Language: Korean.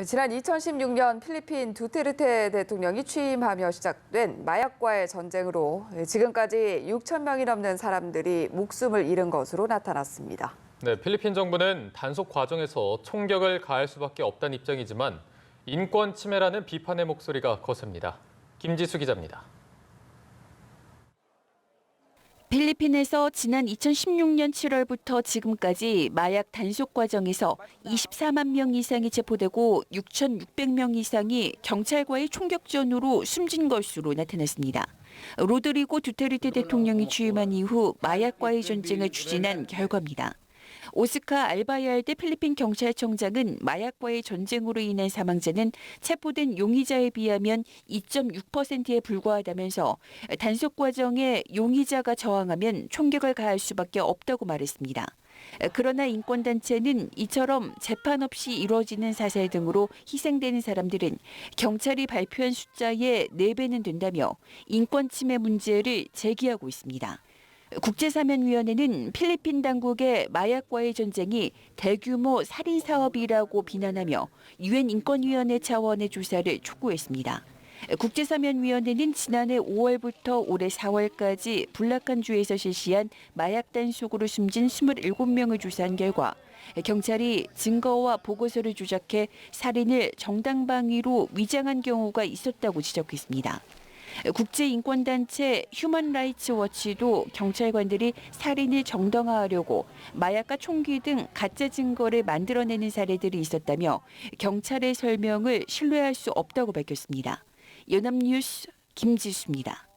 지난 2016년 필리핀 두테르테 대통령이 취임하며 시작된 마약과의 전쟁으로 지금까지 6천 명이 넘는 사람들이 목숨을 잃은 것으로 나타났습니다. 네, 필리핀 정부는 단속 과정에서 총격을 가할 수밖에 없다는 입장이지만 인권 침해라는 비판의 목소리가 거셉니다. 김지수 기자입니다. 필리핀에서 지난 2016년 7월부터 지금까지 마약 단속 과정에서 24만 명 이상이 체포되고 6,600명 이상이 경찰과의 총격전으로 숨진 것으로 나타났습니다. 로드리고 두테르테 대통령이 취임한 이후 마약과의 전쟁을 추진한 결과입니다. 오스카 알바야르데 필리핀 경찰청장은 마약과의 전쟁으로 인한 사망자는 체포된 용의자에 비하면 2.6%에 불과하다면서 단속 과정에 용의자가 저항하면 총격을 가할 수밖에 없다고 말했습니다. 그러나 인권단체는 이처럼 재판 없이 이루어지는 사살 등으로 희생되는 사람들은 경찰이 발표한 숫자의 4배는 된다며 인권 침해 문제를 제기하고 있습니다. 국제사면위원회는 필리핀 당국의 마약과의 전쟁이 대규모 살인 사업이라고 비난하며 유엔 인권위원회 차원의 조사를 촉구했습니다. 국제사면위원회는 지난해 5월부터 올해 4월까지 불락한 주에서 실시한 마약 단속으로 숨진 27명을 조사한 결과 경찰이 증거와 보고서를 조작해 살인을 정당방위로 위장한 경우가 있었다고 지적했습니다. 국제인권단체 휴먼라이츠 워치도 경찰관들이 살인을 정당화하려고 마약과 총기 등 가짜 증거를 만들어내는 사례들이 있었다며 경찰의 설명을 신뢰할 수 없다고 밝혔습니다. 연합뉴스 김지수입니다.